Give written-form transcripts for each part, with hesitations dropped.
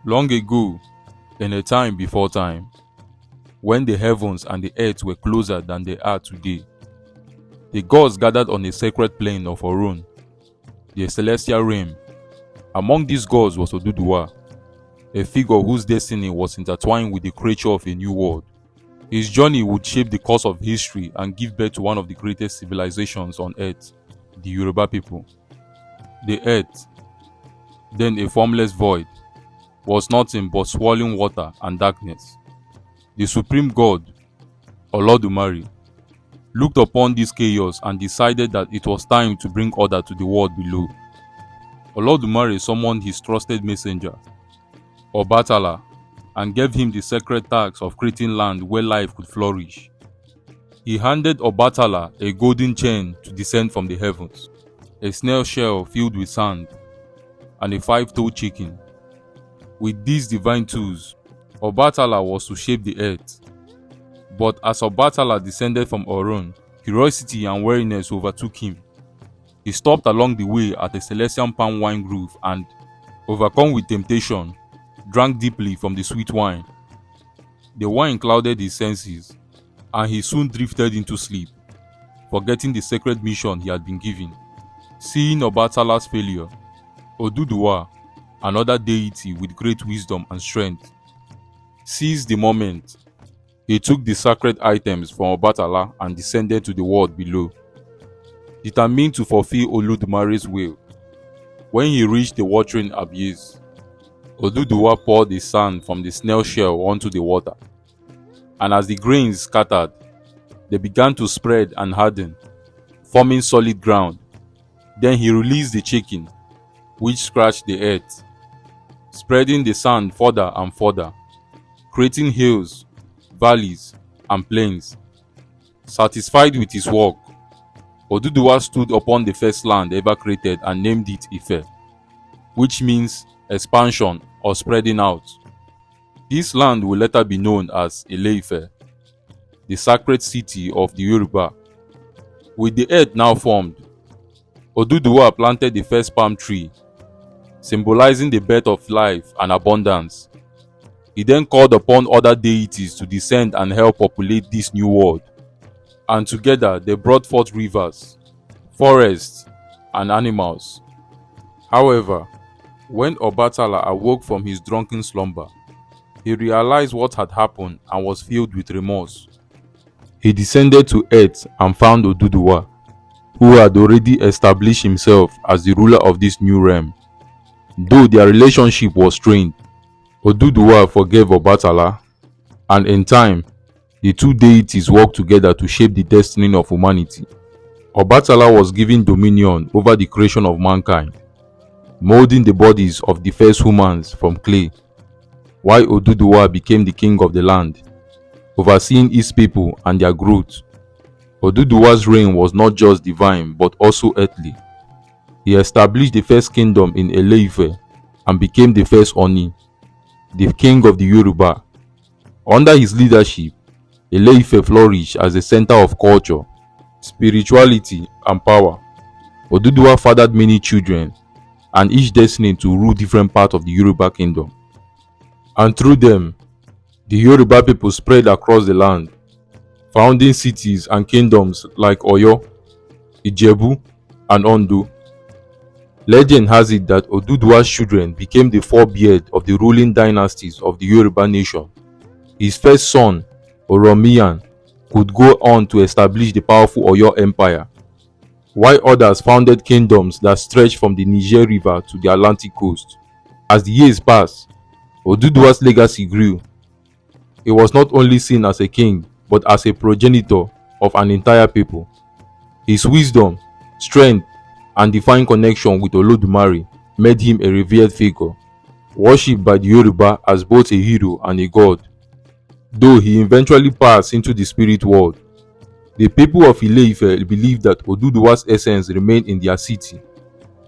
Long ago, in a time before time, when the heavens and the earth were closer than they are today, the gods gathered on a sacred plain of Orun, the celestial realm. Among these gods was Oduduwa, a figure whose destiny was intertwined with the creature of a new world. His journey would shape the course of history and give birth to one of the greatest civilizations on earth, the Yoruba people. The earth, then a formless void, was nothing but swirling water and darkness. The supreme god, Olodumare, looked upon this chaos and decided that it was time to bring order to the world below. Olodumare summoned his trusted messenger, Obatala, and gave him the sacred task of creating land where life could flourish. He handed Obatala a golden chain to descend from the heavens, a snail shell filled with sand, and a five-toed chicken. With these divine tools, Obatala was to shape the earth. But as Obatala descended from Orun, curiosity and weariness overtook him. He stopped along the way at a celestial palm wine grove and, overcome with temptation, drank deeply from the sweet wine. The wine clouded his senses, and he soon drifted into sleep, forgetting the sacred mission he had been given. Seeing Obatala's failure, Oduduwa, another deity with great wisdom and strength, seized the moment. He took the sacred items from Obatala and descended to the world below, determined to fulfill Oludumare's will. When he reached the watering abyss, Oduduwa poured the sand from the snail shell onto the water, and as the grains scattered, they began to spread and harden, forming solid ground. Then he released the chicken, which scratched the earth, spreading the sand further and further, creating hills, valleys, and plains. Satisfied with his work, Oduduwa stood upon the first land ever created and named it Ife, which means expansion or spreading out. This land will later be known as Ile-Ife, the sacred city of the Yoruba. With the earth now formed, Oduduwa planted the first palm tree, symbolizing the birth of life and abundance. He then called upon other deities to descend and help populate this new world, and together they brought forth rivers, forests, and animals. However, when Obatala awoke from his drunken slumber, he realized what had happened and was filled with remorse. He descended to earth and found Oduduwa, who had already established himself as the ruler of this new realm. Though their relationship was strained, Oduduwa forgave Obatala, and in time, the two deities worked together to shape the destiny of humanity. Obatala was given dominion over the creation of mankind, molding the bodies of the first humans from clay, while Oduduwa became the king of the land, overseeing its people and their growth. Oduduwa's reign was not just divine but also earthly. He established the first kingdom in Ile-Ife and became the first Oni, the king of the Yoruba. Under his leadership, Ile-Ife flourished as a center of culture, spirituality, and power. Oduduwa fathered many children, and each destined to rule different parts of the Yoruba kingdom. And through them, the Yoruba people spread across the land, founding cities and kingdoms like Oyo, Ijebu, and Ondo. Legend has it that Oduduwa's children became the forebeard of the ruling dynasties of the Yoruba nation. His first son, Oromiyan, could go on to establish the powerful Oyo Empire, while others founded kingdoms that stretched from the Niger River to the Atlantic coast. As the years passed, Oduduwa's legacy grew. He was not only seen as a king, but as a progenitor of an entire people. His wisdom, strength, and divine connection with Olodumare made him a revered figure, worshipped by the Yoruba as both a hero and a god. Though he eventually passed into the spirit world, the people of Ile-Ife believed that Oduduwa's essence remained in their city,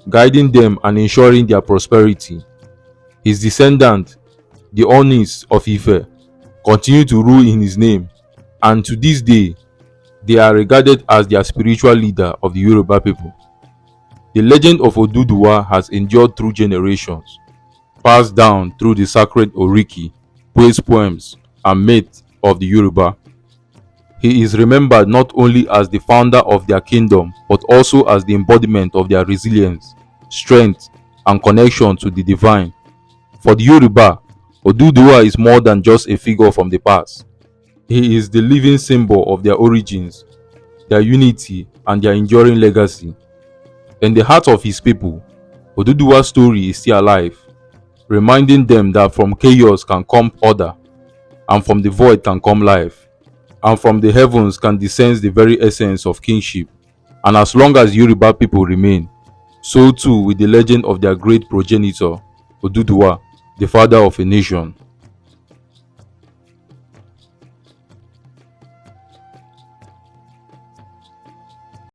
guiding them and ensuring their prosperity. His descendants, the Onis of Ife, continue to rule in his name, and to this day, they are regarded as their spiritual leader of the Yoruba people. The legend of Oduduwa has endured through generations, passed down through the sacred oriki, praise poems, and myth of the Yoruba. He is remembered not only as the founder of their kingdom, but also as the embodiment of their resilience, strength, and connection to the divine. For the Yoruba, Oduduwa is more than just a figure from the past. He is the living symbol of their origins, their unity, and their enduring legacy. In the heart of his people, Oduduwa's story is still alive, reminding them that from chaos can come order, and from the void can come life, and from the heavens can descend the very essence of kingship. And as long as Yoruba people remain, so too with the legend of their great progenitor, Oduduwa, the father of a nation.